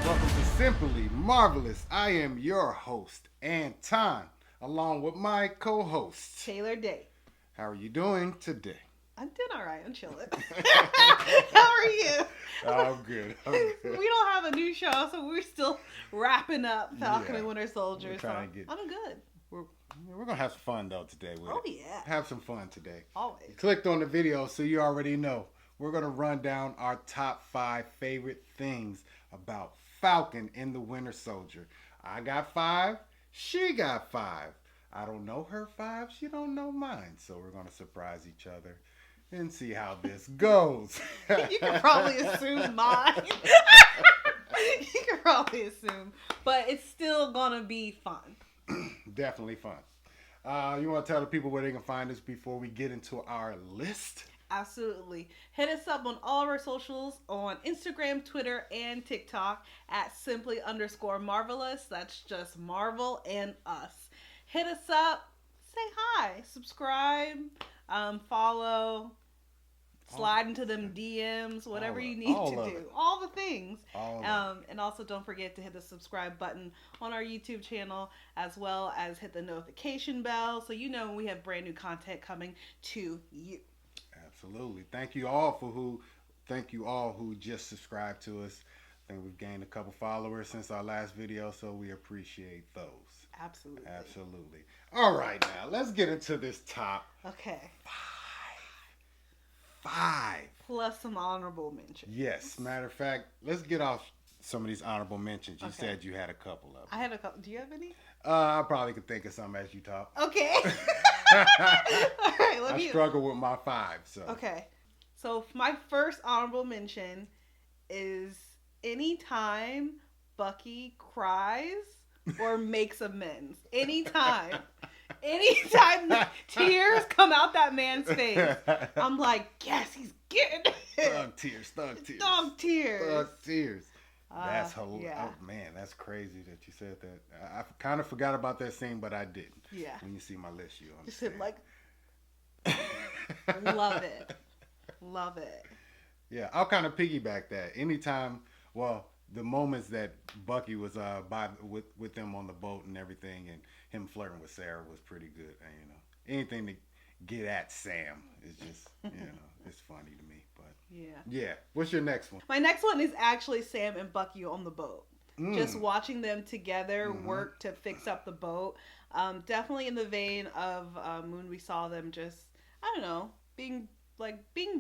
Welcome to Simply Marvelous. I am your host, Anton, along with my co-host, Taylor Day. How are you doing today? I'm doing all right. I'm chilling. How are you? I'm good. We don't have a new show, so we're still wrapping up Falcon and Winter Soldier. So I'm good. We're going to have some fun, though, today. Yeah. Have some fun today. Always. You clicked on the video, so you already know. We're going to run down our top 5 favorite things about Falcon and the Winter Soldier. I got 5. She got 5. I don't know her 5. She don't know mine. So we're going to surprise each other and see how this goes. You can probably assume mine. You can probably assume. But it's still going to be fun. Definitely fun. You want to tell the people where they can find us before we get into our list? Absolutely. Hit us up on all of our socials on Instagram, Twitter, and TikTok at simply_marvelous. That's just Marvel and us. Hit us up, say hi, subscribe, follow, slide into them DMs, whatever you need to do. All the things. And also don't forget to hit the subscribe button on our YouTube channel, as well as hit the notification bell so you know when we have brand new content coming to you. Absolutely. Thank you all who just subscribed to us. I think we've gained a couple followers since our last video, so we appreciate those. Absolutely. All right, now let's get into this top. Okay. 5 plus some honorable mentions. Yes. Matter of fact, let's get off some of these honorable mentions. You said you had a couple of them. I had a couple. Do you have any? I probably could think of some as you talk. Okay. All right. I struggle with my 5. So. Okay. So my first honorable mention is anytime Bucky cries or makes amends. Anytime tears come out that man's face, I'm like, yes, he's getting it. Thug tears. That's hilarious. Yeah. Oh, man, that's crazy that you said that. I kind of forgot about that scene, but I didn't. Yeah. When you see my list, you just understand. Like, love it. Yeah, I'll kind of piggyback that. Anytime, the moments that Bucky was with them on the boat and everything, and him flirting with Sarah was pretty good. And, anything to get at Sam is just, it's funny to me. But yeah. What's your next one? My next one is actually Sam and Bucky on the boat. Just watching them together work to fix up the boat. Definitely in the vein of when we saw them just, I don't know, being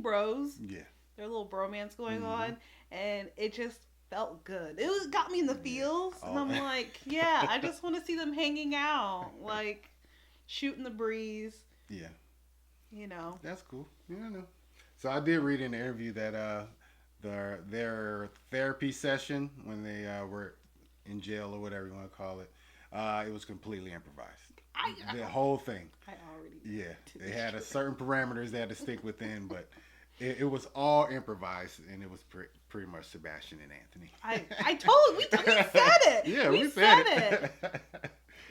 bros. Yeah. Their little bromance going on, and it just felt good. It got me in the feels, and I'm like, yeah, I just want to see them hanging out, like shooting the breeze. Yeah. That's cool. Yeah, So I did read in the interview that their therapy session when they were in jail or whatever you want to call it, it was completely improvised. The whole thing. They had a certain parameters they had to stick within, but it was all improvised, and it was pretty much Sebastian and Anthony. We said it. Yeah, we said it.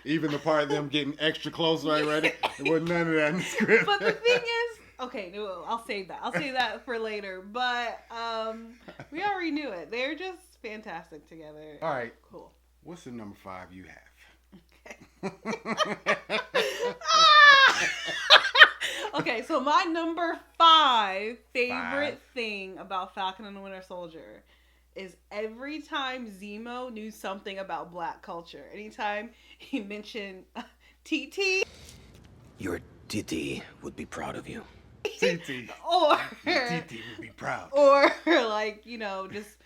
Even the part of them getting extra close right. There wasn't none of that in the script. But the thing is, okay, no, I'll save that. I'll save that for later. But we already knew it. They're just fantastic together. All right. Cool. What's the number 5 you have? Okay, so my number 5 favorite thing about Falcon and the Winter Soldier is every time Zemo knew something about black culture. Anytime he mentioned TT. Your TT would be proud of you. TT. Or TT would be proud. Or just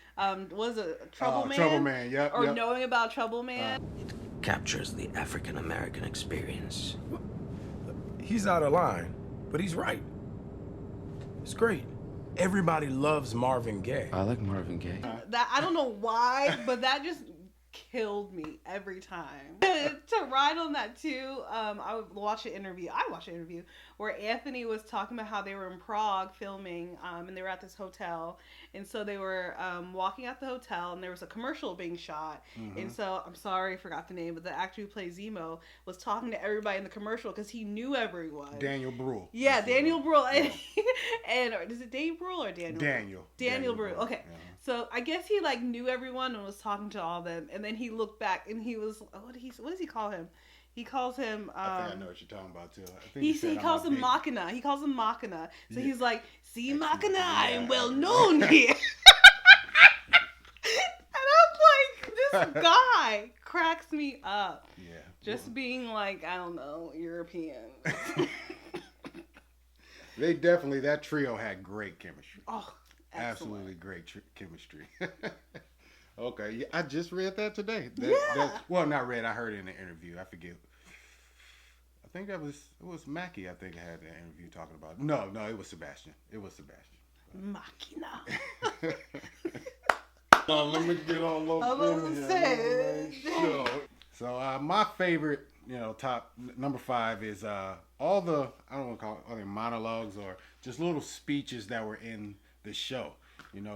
was it Trouble Man? Trouble Man, yep. Or knowing about Trouble Man. It captures the African American experience. He's out of line, but he's right. It's great. Everybody loves Marvin Gaye. I like Marvin Gaye. That I don't know why, but that just killed me every time. To ride on that too, I watched an interview where Anthony was talking about how they were in Prague filming, and they were at this hotel, and so they were walking out the hotel, and there was a commercial being shot, and so I'm sorry I forgot the name, but the actor who plays Zemo was talking to everybody in the commercial because he knew everyone. Daniel Bruhl. Yeah, Daniel Bruhl. And is it Dave Bruhl or Daniel? Daniel. Daniel Bruhl. Okay. Yeah. So I guess he like knew everyone and was talking to all of them, and then he looked back and he was what does he call him? He calls him. I think I know what you're talking about too. I think He, said, he I'm calls a him big- Machina. He calls him Machina. So Yeah. he's like, see, Ex Machina, Machina, I'm yeah. well known here. And I'm like, this guy cracks me up. Yeah. Just being like, I don't know, European. They definitely, that trio had great chemistry. Oh, excellent. Absolutely great chemistry. Okay, yeah, I just read that today. Yeah. Well, not read. I heard it in an interview. I forget. I think it was Mackie. I think had that interview talking about. No, it was Sebastian. It was Sebastian. Machina. Let me get on low. I'm gonna say it. So my favorite, top number 5 is all the, I don't want to call it other monologues or just little speeches that were in the show.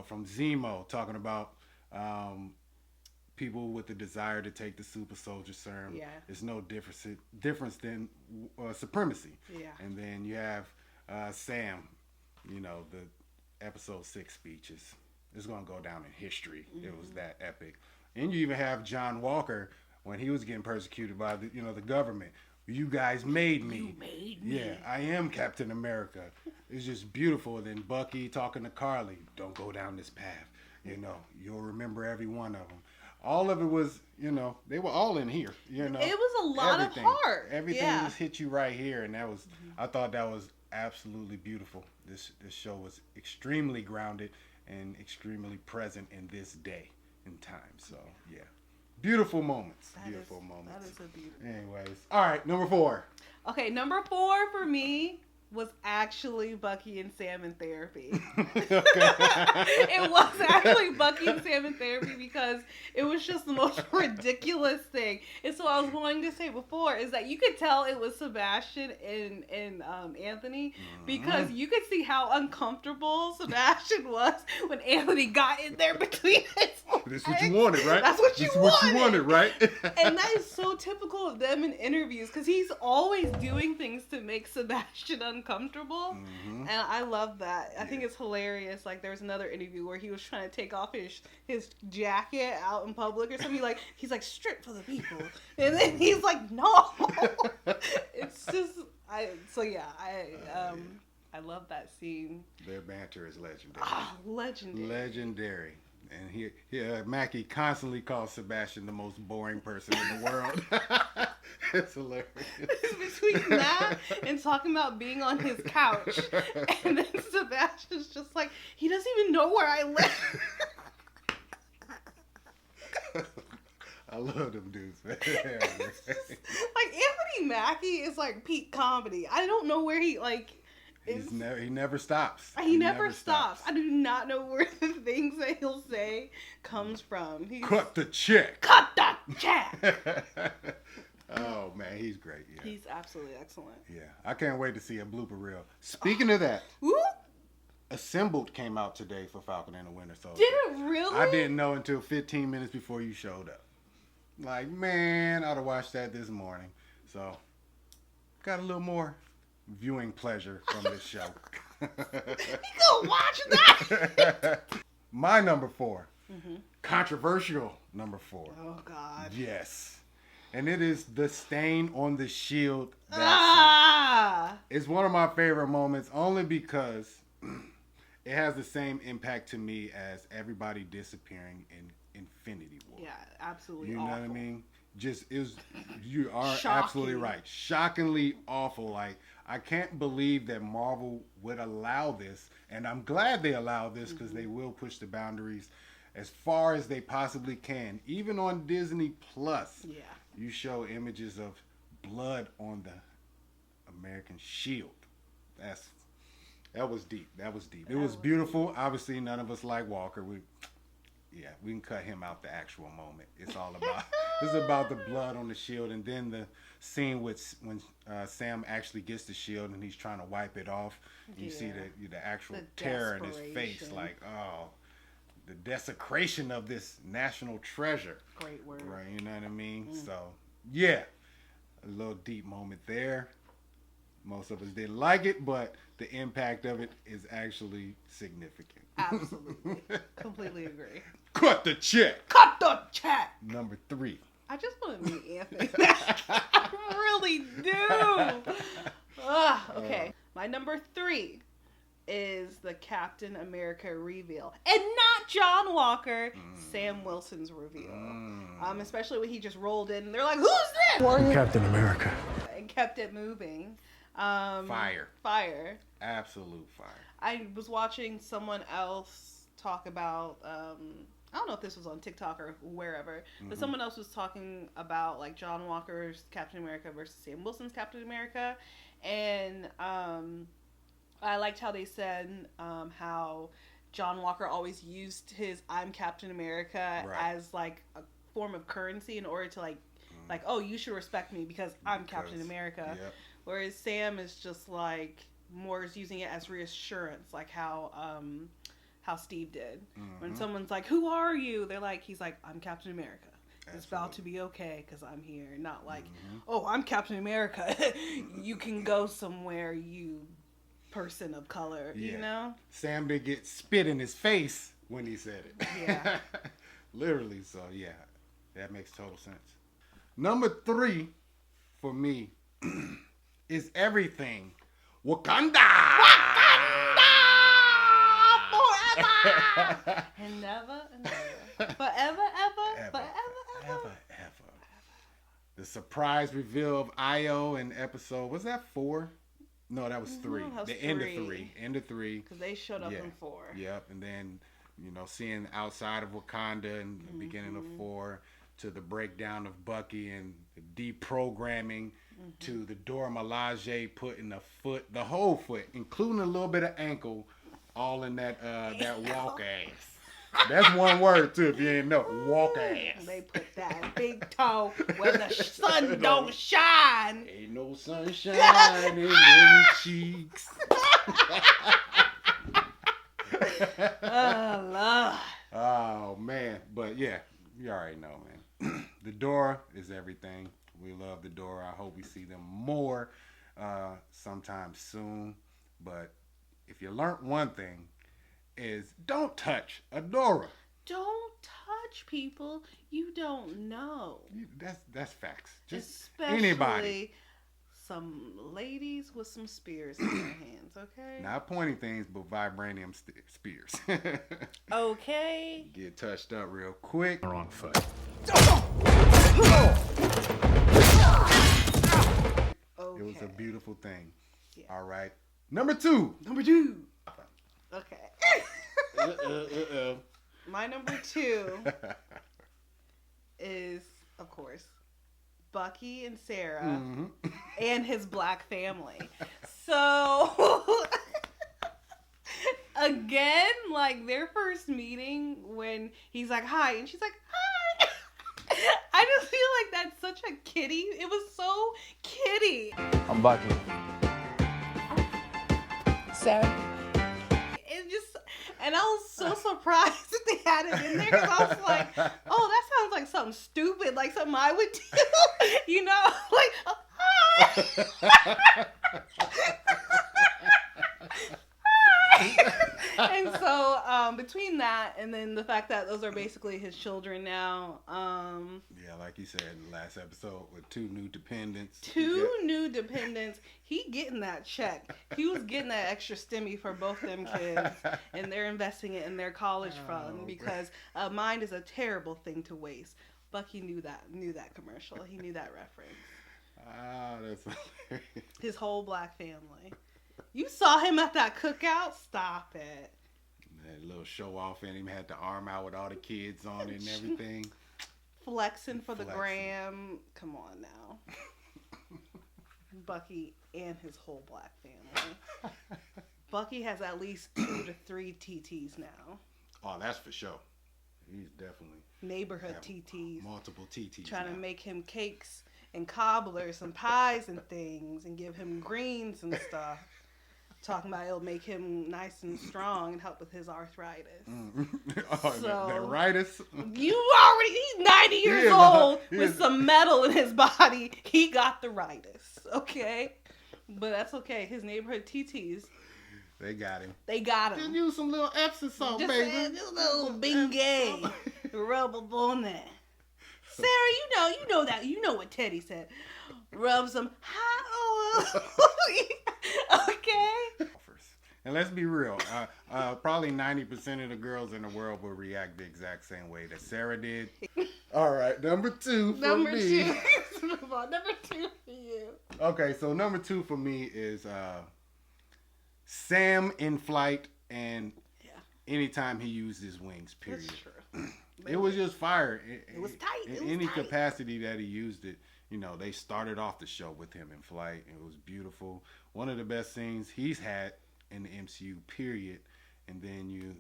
From Zemo talking about people with the desire to take the super soldier serum. Yeah. It's no difference than supremacy. Yeah. And then you have Sam, the episode 6 speeches. It's going to go down in history. Mm-hmm. It was that epic. And you even have John Walker when he was getting persecuted by the government. You guys made me. You made me. Yeah, I am Captain America. It's just beautiful. And then Bucky talking to Carly, don't go down this path. You'll remember every one of them. All of it was, they were all in here. It was a lot of heart. Everything Yeah. just hit you right here, and that was, I thought that was absolutely beautiful. This show was extremely grounded and extremely present in this day and time. So yeah, beautiful moments. Beautiful moments. That is a beautiful. Anyways, all right, number 4. Okay, number 4 for me was actually Bucky and Sam in therapy. It was actually Bucky and Sam in therapy because it was just the most ridiculous thing. And so I was wanting to say before is that you could tell it was Sebastian and Anthony because you could see how uncomfortable Sebastian was when Anthony got in there between his This is what you wanted, right? That's what you wanted. Right? And that is so typical of them in interviews because he's always doing things to make Sebastian uncomfortable. Mm-hmm. And I love that. I think it's hilarious. Like there was another interview where he was trying to take off his jacket out in public or something. He's like strip for the people. And then he's like, no. It's just I love that scene. Their banter is legendary. Legendary. Legendary. And Mackie constantly calls Sebastian the most boring person in the world. It's hilarious. Between that and talking about being on his couch, and then Sebastian's just like, he doesn't even know where I live. I love them dudes, man. Like Anthony Mackie is like peak comedy. I don't know where he he never stops. He never stops. I do not know where the things that he'll say comes from. Cut the check. Cut that check. Oh man, he's great. Yeah. He's absolutely excellent. Yeah, I can't wait to see a blooper reel. Speaking of that, Ooh, Assembled came out today for Falcon and the Winter Soldier. did it really? I didn't know until 15 minutes before you showed up. Like, man, I'd have watched that this morning. So, got a little more viewing pleasure from this show. You gonna watch that? My number 4. Controversial number 4. Oh God. Yes. And it is the stain on the shield. It's one of my favorite moments only because it has the same impact to me as everybody disappearing in Infinity War. Yeah, absolutely. You know awful. what I mean? You are Shocking. absolutely right. Shockingly awful. Like, I can't believe that Marvel would allow this. And I'm glad they allow this because they will push the boundaries as far as they possibly can. Even on Disney Plus, you show images of blood on the American shield. That was deep. It was beautiful. Deep. Obviously, none of us like Walker. We can cut him out the actual moment. It's all about it's about the blood on the shield, and then the scene when Sam actually gets the shield and he's trying to wipe it off. You see the actual terror in his face, like, oh, the desecration of this national treasure. Great word. Right, you know what I mean? So, yeah, a little deep moment there. Most of us didn't like it, but the impact of it is actually significant. Absolutely. Completely agree. Cut the check. Cut the check. Number 3. I just want to meet Anthony. I really do. Okay. My number 3 is the Captain America reveal. And not John Walker, Sam Wilson's reveal. Especially when he just rolled in and they're like, who's this? Captain America. And kept it moving. Fire. Absolute fire. I was watching someone else talk about, I don't know if this was on TikTok or wherever, but someone else was talking about like John Walker's Captain America versus Sam Wilson's Captain America. And I liked how they said how John Walker always used his I'm Captain America as like a form of currency in order to like, oh, you should respect me because I'm Captain America. Yep. Whereas Sam is just like more is using it as reassurance, like how Steve did. When someone's like, "Who are you?" They're like, "He's like, I'm Captain America. It's about to be okay because I'm here." Not like, "Oh, I'm Captain America. You can go somewhere, you person of color." Yeah. You know. Sam did get spit in his face when he said it. Yeah. Literally. So yeah, that makes total sense. Number 3 for me is everything Wakanda. Forever and never and never. Forever, ever. The surprise reveal of Io in episode, was that 4? No, that was 3. that was the end of 3. 3. End of 3. Because they showed up in 4. Yep. And then, seeing outside of Wakanda in the beginning of 4 to the breakdown of Bucky and the deprogramming to the Dora Milaje putting the whole foot, including a little bit of ankle, all in that walk ass. That's one word too, if you didn't know. Walk ass. They put that big toe where the sun don't shine. Ain't no sunshine in them cheeks. Oh, Lord. Oh man, but yeah, you already know, man. The Dora is everything. We love the Dora. I hope we see them more sometime soon. But if you learned one thing, is don't touch a Dora. Don't touch people you don't know. That's facts. Just Especially anybody. some ladies with some spears in their hands, okay? Not pointing things, but vibranium spears. Okay. Get touched up real quick. Wrong foot. It was a beautiful thing. Yeah. All right. Number 2. Okay. My number 2 is, of course, Bucky and Sarah and his black family. So, again, like their first meeting when he's like, "Hi," and she's like, "Hi." I just feel like that's such a kiddie. It was so kiddie. I'm Bucky. Sarah. It just, and I was so surprised that they had it in there because I was like, "Oh, that sounds like something stupid, like something I would do," you know, like. Hi. And so between that and then the fact that those are basically his children now, Yeah, like you said in the last episode, with 2 new dependents. new dependents, he getting that check. He was getting that extra stimmy for both them kids, and they're investing it in their college fund because a mind is a terrible thing to waste. Bucky knew that commercial. He knew that reference. Ah, that's hilarious. His whole black family. You saw him at that cookout? Stop it. That little show off in him, had the arm out with all the kids on it and everything. Flexing for the Flexing. gram. Come on now. Bucky and his whole black family. Bucky has at least 2 to 3 TTs now. Oh, that's for sure. He's definitely Neighborhood have TTs. multiple TTs. Trying to now. make him cakes and cobblers and pies and things and give him greens and stuff. Talking about it'll make him nice and strong and help with his arthritis. Oh, So- the arthritis. He's 90 years is, old he with is. some metal in his body. He got the ritis, okay? But that's okay. His neighborhood TTs, They got him. they got Just him. use some little Epsom salt, Just baby. add this little Bengay. Epsom. Rub up on that. Sarah, you know what Teddy said. Rub some hot oil. Okay. And let's be real. Probably 90% of the girls in the world will react the exact same way that Sarah did. All right, number 2 for Number me. 2. Let's move on. Number 2 for you. Okay, so number 2 for me is Sam in flight and anytime he used his wings, period. That's true. It was just fire. It was tight. It In was any tight. capacity that he used it, they started off the show with him in flight. It was beautiful. One of the best scenes he's had in the MCU, period. And then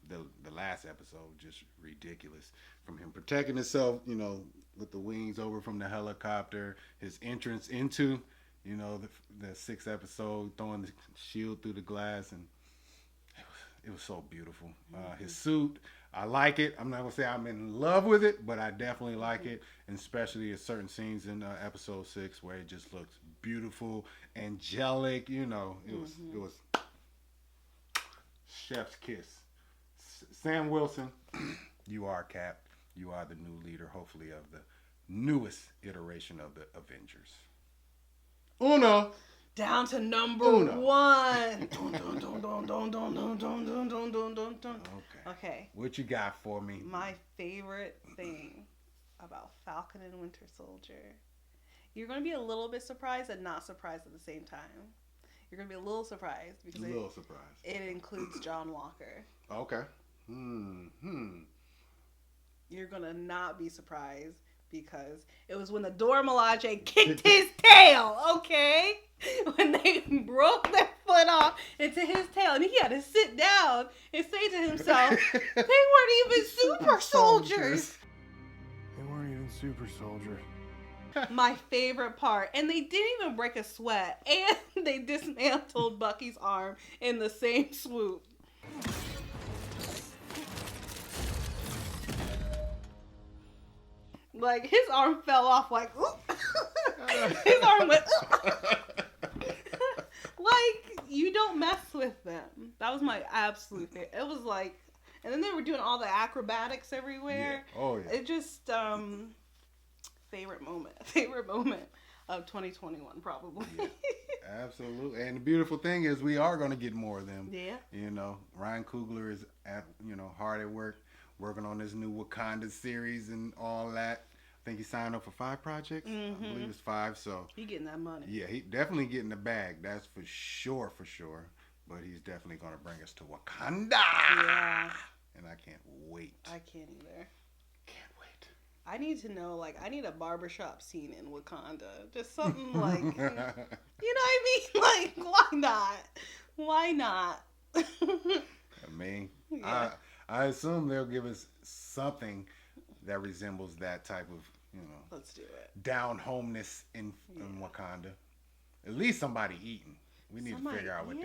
the last episode, just ridiculous. From him protecting himself, with the wings over from the helicopter, his entrance into, the 6th episode, throwing the shield through the glass, and it was so beautiful. His suit, I like it. I'm not gonna say I'm in love with it, but I definitely like it, and especially at certain scenes in episode 6 where it just looks beautiful, angelic. It was chef's kiss. Sam Wilson, you are Cap. You are the new leader, hopefully, of the newest iteration of the Avengers. Uno. Down to number Uno. 1. Dun, dun, dun, dun, dun, dun, dun, dun, dun, dun, dun, dun, dun. Okay. What you got for me? My favorite thing about Falcon and Winter Soldier. You're going to be a little bit surprised and not surprised at the same time. You're going to be a little surprised because it includes John Walker. Okay. You're going to not be surprised because it was when the Dora Milaje kicked his tail, okay? When they broke their foot off into his tail and he had to sit down and say to himself, they weren't even super soldiers. They weren't even super soldiers. My favorite part. And they didn't even break a sweat. And they dismantled Bucky's arm in the same swoop. Like, his arm fell off like, his arm went, like, you don't mess with them. That was my absolute favorite. It was like, and then they were doing all the acrobatics everywhere. Yeah. Oh, yeah. It just, favorite moment of 2021, probably. Yeah, absolutely. And the beautiful thing is we are going to get more of them. Yeah. Ryan Coogler is hard at work, working on this new Wakanda series and all that. I think he signed up for 5 projects. Mm-hmm. I believe it's 5. So He getting that money. yeah, he definitely getting the bag. That's for sure. But he's definitely going to bring us to Wakanda. Yeah. And I can't wait. I can't either. Can't wait. I need to know, like, I need a barbershop scene in Wakanda. Just something like, you know what I mean? Like, why not? Why not? I mean, Yeah. I assume they'll give us something that resembles that type of, Let's do it. down homeness in Wakanda. At least somebody eating. We need to figure out what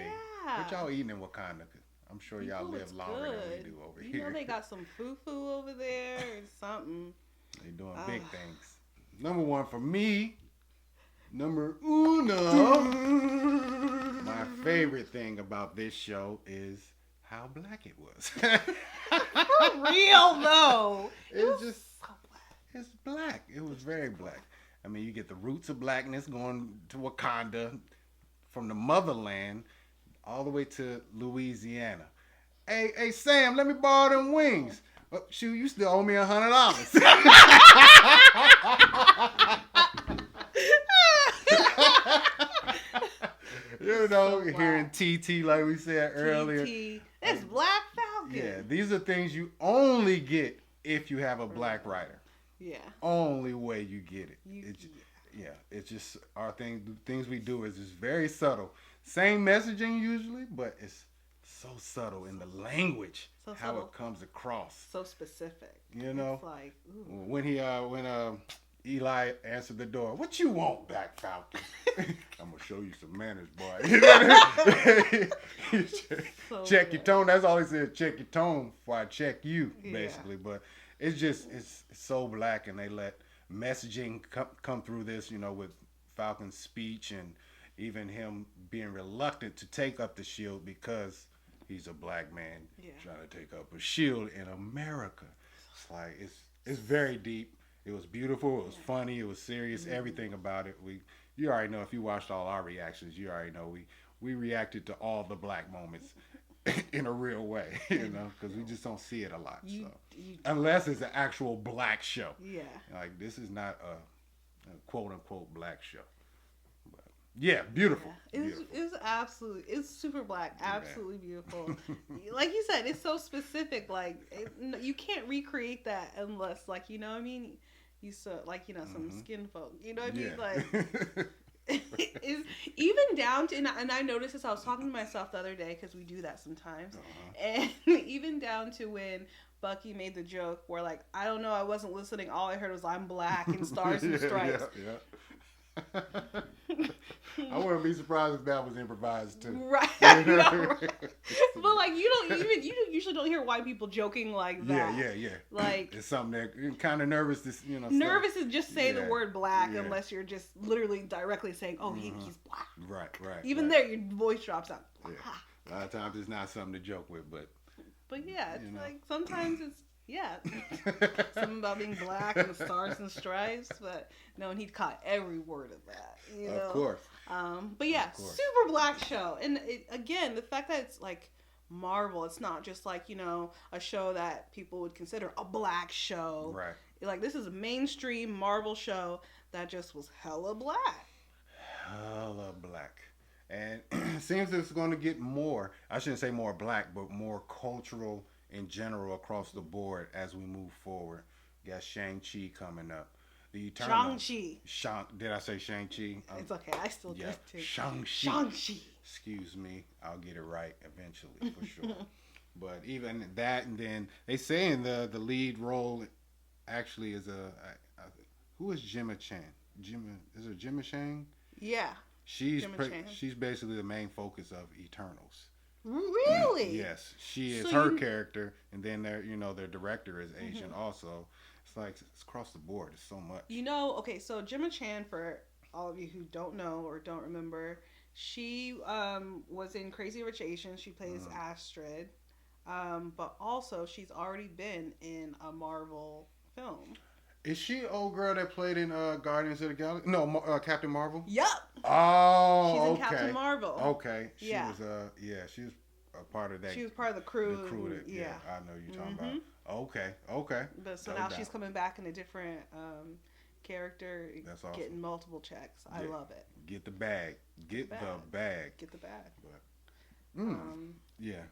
y'all eating in Wakanda. 'Cause I'm sure y'all live longer than we do over here. You know they got some fufu over there or something. They doing big things. Number 1 for me. Number uno. My favorite thing about this show is how black it was. For real though. It's just so black. It's black. It was very black. I mean, you get the roots of blackness going to Wakanda from the motherland all the way to Louisiana. Hey, Sam, let me borrow them wings. Oh, shoot, you still owe me $100. So hearing TT like we said earlier. TT. It's Black Falcon. Yeah, these are things you only get if you have a black writer. Yeah. Only way you get it. It's just our thing. The things we do is just very subtle. Same messaging usually, but it's so subtle in the language So how subtle. it comes across. So specific. It's like, ooh. when Eli answered the door, "What you want, Black Falcon?" I'm gonna show you some manners, boy. So Check good. your tone. That's all he said. Check your tone before I check you, Yeah. basically. But it's so black, and they let messaging come through this, with Falcon's speech, and even him being reluctant to take up the shield because he's a black man trying to take up a shield in America. It's like it's very deep. It was beautiful. It was funny. It was serious. Everything about it. You already know if you watched all our reactions. You already know we reacted to all the black moments in a real way, because we just don't see it a lot. Unless it's an actual black show. Yeah. Like this is not a quote unquote black show. But yeah, beautiful. Yeah. It was absolutely, it's super black, absolutely beautiful. Like you said, it's so specific. Like you can't recreate that unless, like, you know what I mean. You saw, like, some skin folk. You know what I mean? Like. Is even down to, and I noticed this, I was talking to myself the other day because we do that sometimes, and even down to when Bucky made the joke where, like, I don't know, I wasn't listening, all I heard was I'm black and stars and stripes. I wouldn't be surprised if that was improvised too. Right. Right. But like you usually don't hear white people joking like that. Yeah. Like it's something that kind of nervous to nervous to just say the word black unless you're just literally directly saying, oh, he's black. Right. Even there, your voice drops out. Yeah. A lot of times it's not something to joke with, but yeah, it's like sometimes it's something about being black and the stars and stripes, but no, and he caught every word of that. Of course. But yeah, super black show, and again, the fact that it's like Marvel, it's not just like a show that people would consider a black show. Right. Like this is a mainstream Marvel show that just was hella black. Hella black. And it seems it's going to get more, I shouldn't say more black, but more cultural in general across the board as we move forward. You got Shang-Chi coming up. The Eternals. Shang-Chi. Did I say Shang-Chi? It's okay. I still do too. Shang-Chi. Shang-Chi. Excuse me. I'll get it right eventually, for sure. But even that, and then they saying the lead role actually is who is Gemma Chan? Is it Gemma Chan? Yeah. She's basically the main focus of Eternals. Really? Yes, she is her character, and then their director is Asian also. It's like it's across the board. It's so much. Okay, so Gemma Chan, for all of you who don't know or don't remember, she was in Crazy Rich Asians. She plays Astrid, but also she's already been in a Marvel film. Is she old girl that played in Guardians of the Galaxy? No, Captain Marvel. Yup. Oh, she's in Captain Marvel. Okay. She was she was a part of that. She was part of the crew. The crew that, I know you're talking about. Okay. But so now she's coming back in a different character. That's awesome. Getting multiple checks. I love it. Get the bag. Get the bag. But, yeah.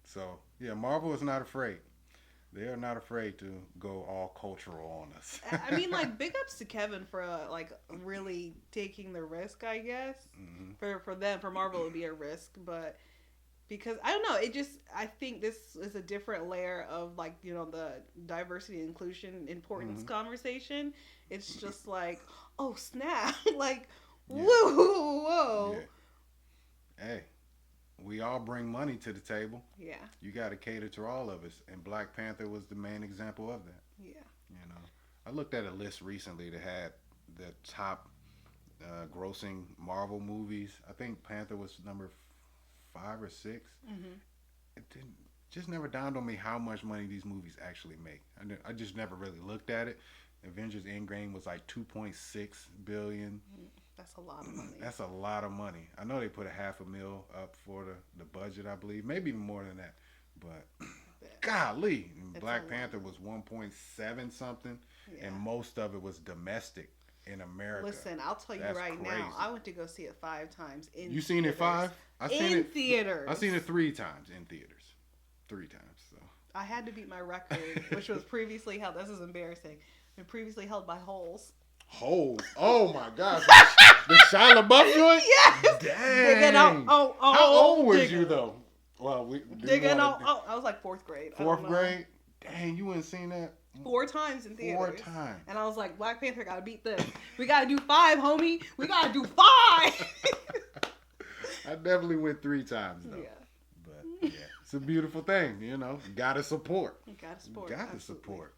So Marvel is not afraid. They are not afraid to go all cultural on us. I mean, like, big ups to Kevin for like really taking the risk. I guess for Marvel it would be a risk, but because I don't know, I think this is a different layer of like the diversity and inclusion importance conversation. It's just like, oh snap, like whoa. Yeah. Hey. We all bring money to the table. Yeah. You got to cater to all of us. And Black Panther was the main example of that. Yeah. I looked at a list recently that had the top grossing Marvel movies. I think Panther was number 5 or 6. Mm-hmm. It just never dawned on me how much money these movies actually make. I just never really looked at it. Avengers Endgame was like $2.6 billion. That's a lot of money. That's a lot of money. I know they put $500,000 up for the budget, I believe. Maybe even more than that. But golly, Black Panther was 1.7 something, and most of it was domestic in America. Listen, I'll tell you now, I went to go see it 5 times in You seen theaters. it 5? In theaters. I've seen it 3 times in theaters. 3 times. So I had to beat my record, which was previously held. This is embarrassing. Been previously held by Holes. Holes. Oh my gosh. The Shia LaBeouf joint? Yes. Dang. Digging out. How old was you though? Well, digging out. I was like 4th grade. 4th grade? Dang, you wouldn't seen that? 4 times in theaters. 4 times. And I was like, Black Panther gotta beat this. We gotta do 5, homie. We gotta do 5. I definitely went 3 times though. Yeah. But yeah, it's a beautiful thing, You gotta support. Gotta support.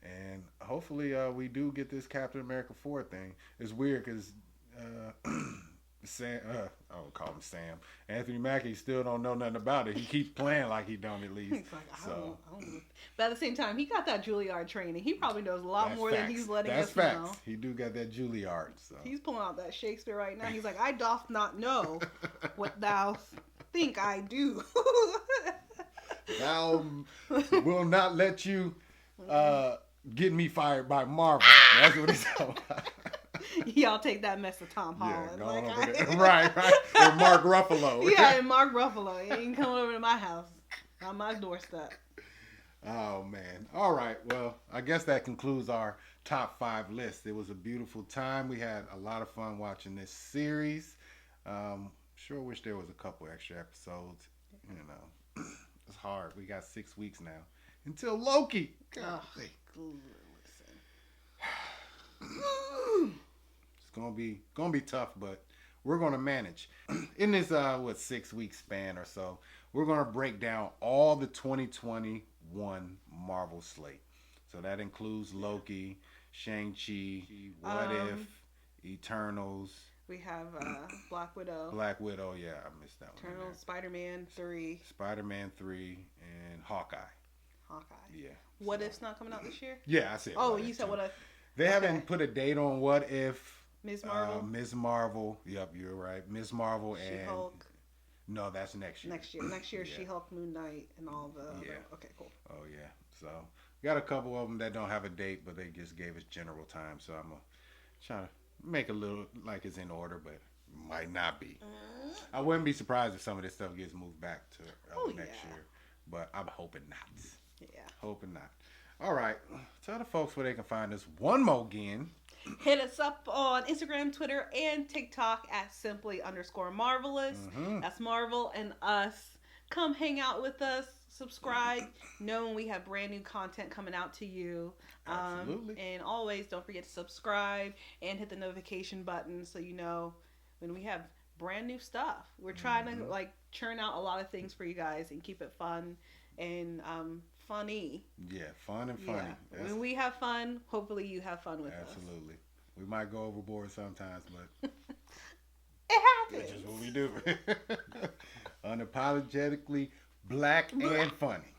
And hopefully we do get this Captain America 4 thing. It's weird because Sam, I don't call him Sam. Anthony Mackie still don't know nothing about it. He keeps playing like he don't at least. He's like, I don't know. But at the same time, he got that Juilliard training. He probably knows a lot That's more facts. than he's letting That's us facts. know. He do got that Juilliard. So He's pulling out that Shakespeare right now. He's like, I doth not know what thou think I do. thou will not let you get me fired by Marvel. That's what he's talking about. Y'all take that mess to Tom Holland. Yeah, Like, going over there. Right. Or Mark Ruffalo. Yeah, and Mark Ruffalo. He ain't coming over to my house. On my doorstep. Oh, man. All right. Well, I guess that concludes our top 5 list. It was a beautiful time. We had a lot of fun watching this series. Sure wish there was a couple extra episodes. You know, it's hard. We got 6 weeks now until Loki. God, it's gonna be tough, but we're gonna manage. In this 6 week span or so, we're gonna break down all the 2021 Marvel slate. So that includes Loki, Shang-Chi, What If, Eternals. We have Black Widow. Black Widow, yeah, I missed that one. Eternals, Spider-Man 3. Spider-Man 3 and Hawkeye. Yeah. What If's not coming out this year? Yeah, I said. Oh, What you If said too. What If. They Okay. haven't put a date on What If. Ms. Marvel. Ms. Marvel. Yep, you're right. Ms. Marvel and She-Hulk. No, that's next year. Next year, Yeah. She-Hulk, Moon Knight, and all the. Yeah. Okay, cool. Oh yeah. So we got a couple of them that don't have a date, but they just gave us general time. So I'm gonna try to make a little like it's in order, but might not be. I wouldn't be surprised if some of this stuff gets moved back to next yeah. year, but I'm hoping not. Yeah. Hoping not. All right. Tell the folks where they can find us one more again. Hit us up on Instagram, Twitter, and TikTok at simply_marvelous. That's Marvel and us. Come hang out with us. Subscribe. Know when we have brand new content coming out to you. Absolutely. And always don't forget to subscribe and hit the notification button so you know when we have brand new stuff. We're trying to like churn out a lot of things for you guys and keep it fun and funny. Yeah, fun and funny. Yeah. When we have fun, hopefully you have fun with us. Absolutely. We might go overboard sometimes, but It happens. that's just what we do. Unapologetically black and funny.